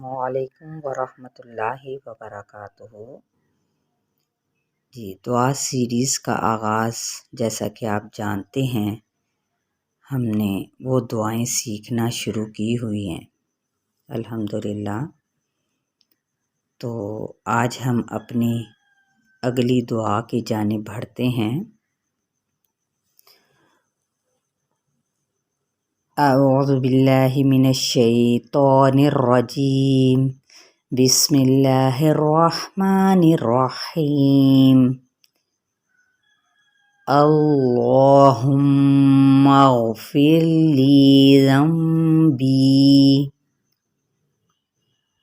السلام علیکم ورحمۃ اللہ وبرکاتہ۔ دعا سیریز کا آغاز جیسا کہ آپ جانتے ہیں ہم نے وہ دعائیں سیکھنا شروع کی ہوئی ہیں الحمدللہ۔ تو آج ہم اپنی اگلی دعا کی جانب بڑھتے ہیں۔ اعوذ باللہ من الشیطان الرجیم، بسم اللہ الرحمن الرحیم۔ اللہم اغفر لی ذنبی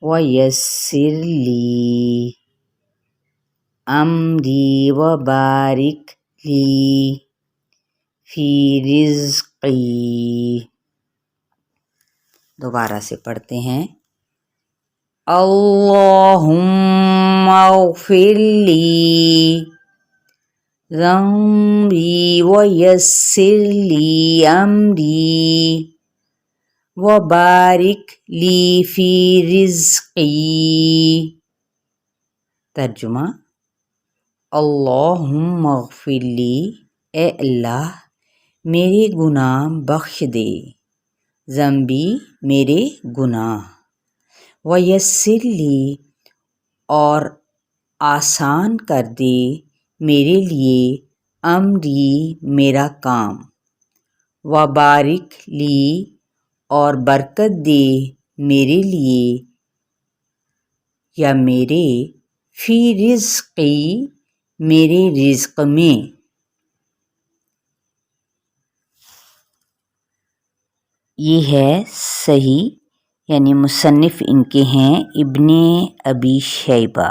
ویسر لی امری وبارک لی فی رزقی۔ دوبارہ سے پڑھتے ہیں۔ اللہم اغفر لی ذنبی ویسر لی امری وبارک لی فی رزقی۔ ترجمہ: اللہم اغفر لی، اے اللہ میرے گناہ بخش دے، ذنبی میرے گناہ، ویسر لی اور آسان کر دے میرے لیے، امری میرا کام، وبارک لی اور برکت دے میرے لیے یا میرے، فی رزقی میرے رزق میں۔ یہ ہے صحیح، یعنی مصنف ان کے ہیں ابن ابی شیبہ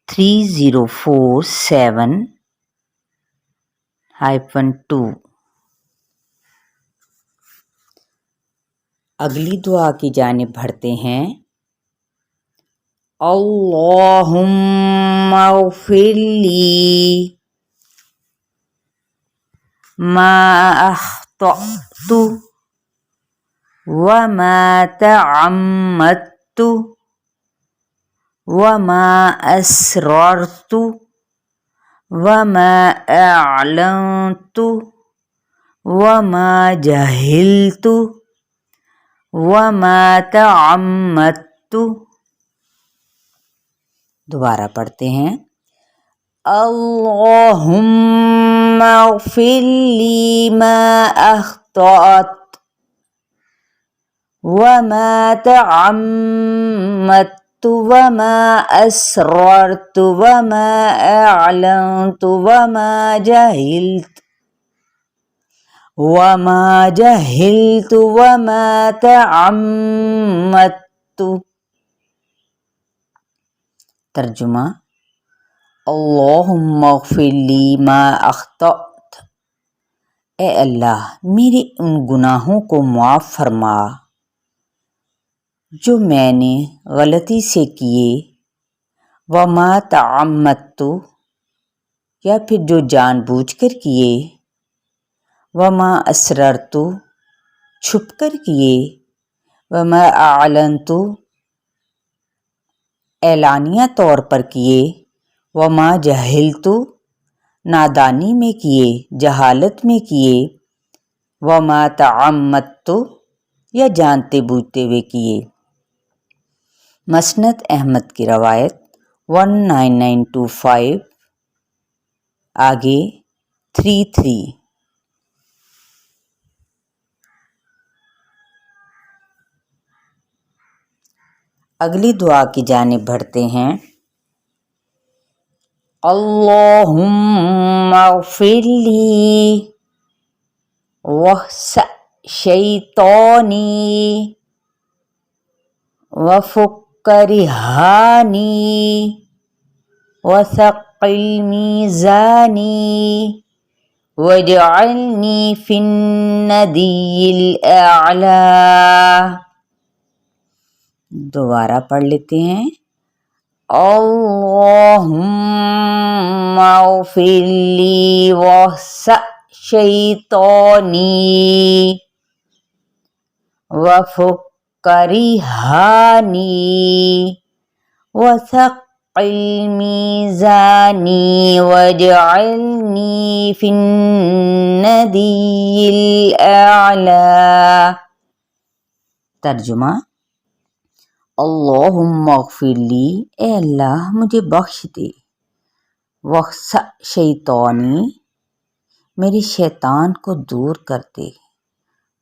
3047-2۔ اگلی دعا کی جانب بڑھتے ہیں۔ اللہم اغفر لی ما اخطأت وما تعمدت وما اسررت وما اعلنت وما جہلت وما تعمدت۔ دوبارہ پڑھتے ہیں۔ اللہم اغفر لی ما اخطأت وما تعمدت وما اسررت وما اعلنت وما جہلت وما تعمدت۔ ترجمہ: اللہم اغفر لی ما اخطأت، اے اللہ میرے ان گناہوں کو معاف فرما جو میں نے غلطی سے کیے، وما تعمدت یا پھر جو جان بوجھ کر کیے، وما اسررت چھپ کر کیے، وما اعلنت اعلانیہ طور پر کیے، وما جہلت نادانی میں کیے، جہالت میں کیے، وما تعمدت یا جانتے بوجھتے ہوئے کیے۔ مسند احمد کی روایت 19925، آگے 33۔ اگلی دعا کی جانب بڑھتے ہیں۔ اللہم اغفر لی وسع شیطانی وفک رہانی وثقل میزانی واجعلنی فی الندی الاعلی۔ دوبارہ پڑھ لیتے ہیں۔ اللہم اغفر لی وسع شیطانی وفك رهاني وثقل ميزاني واجعلني في الندي الأعلى۔ ترجمہ: اللہم اغفر لی، اے اللہ مجھے بخش دے، وخسع شیطانی، میرے شیطان کو دور کر دے،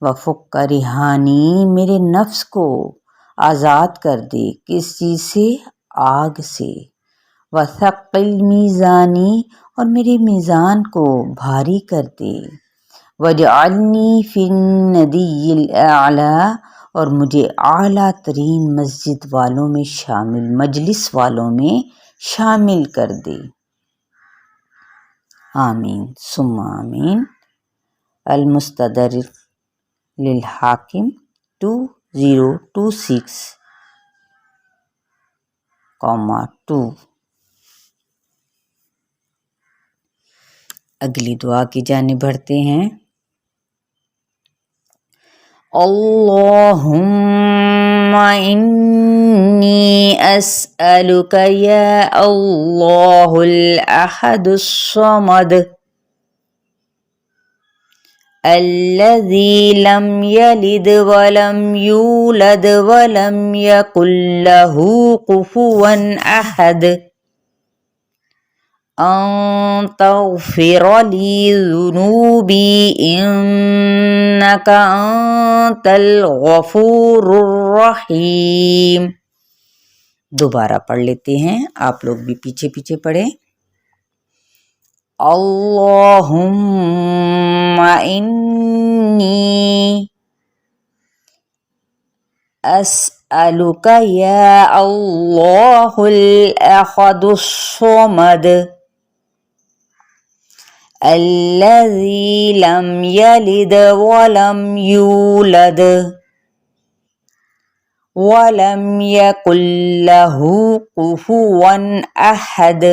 وفک رہانی، میرے نفس کو آزاد کر دے، کس چیز سے؟ آگ سے، وثقل میزانی، اور میرے میزان کو بھاری کر دے، واجعلنی فی الندی الاعلی، اور مجھے اعلیٰ ترین مسجد والوں میں مجلس والوں میں شامل کر دے۔ آمین ثم آمین۔ المستدرک للحاکم 2026:2۔ اگلی دعا کی جانب بڑھتے ہیں۔ اللہم انی اسألک یا اللہ الاحد الصمد الذی لم یلد ولم یولد ولم یکن لہ کفوا احد ان تغفر لی ذنوبی انک انت الغفور الرحیم۔ دوبارہ پڑھ لیتے ہیں، آپ لوگ بھی پیچھے پیچھے پڑھیں۔ اللہم انی اسألک یا اللہ الاحد الصمد الذی لم یلد ولم یولد ولم یکن لہ کفوا احد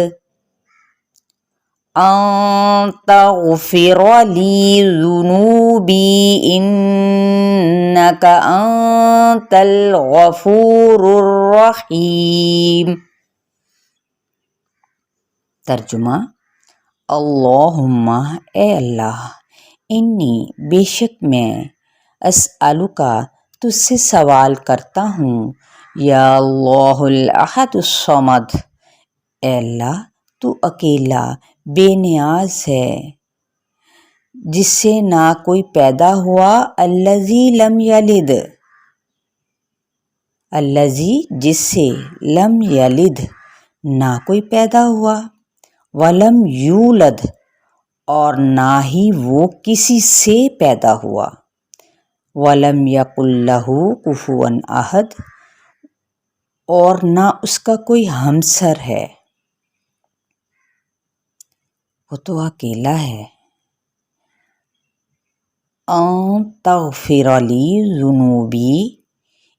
ان تغفر لی ذنوبی انک انت الغفور الرحیم۔ ترجمہ: اللہم، اے اللہ، انی، بے شک میں، اسألکا، تجھ سے سوال کرتا ہوں، یا اللہ الاحد الصمد، اے اللہ تو اکیلا بے نیاز ہے، جس سے نہ کوئی پیدا ہوا، الذی لم یلد، الذی جس سے، لم یلد نہ کوئی پیدا ہوا، ولم یولد اور نہ ہی وہ کسی سے پیدا ہوا، ولم یکن لہ کفوا احد اور نہ اس کا کوئی ہمسر ہے، وہ تو اکیلا ہے۔ ان تغفر لی ذنوبی،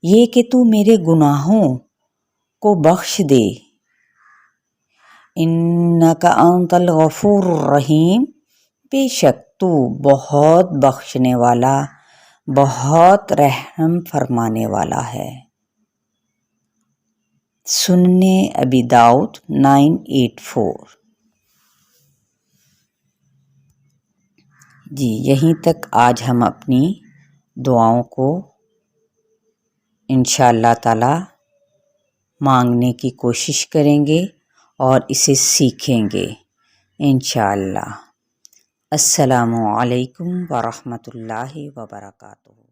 یہ کہ تو میرے گناہوں کو بخش دے، انک انت الغفور الرحیم، بے شک تو بہت بخشنے والا، بہت رحم فرمانے والا ہے۔ سنن ابی داؤد 984۔ جی یہیں تک آج ہم اپنی دعاؤں کو انشاءاللہ تعالی مانگنے کی کوشش کریں گے اور اسے سیکھیں گے انشاءاللہ۔ السلام علیکم ورحمۃ اللہ وبرکاتہ۔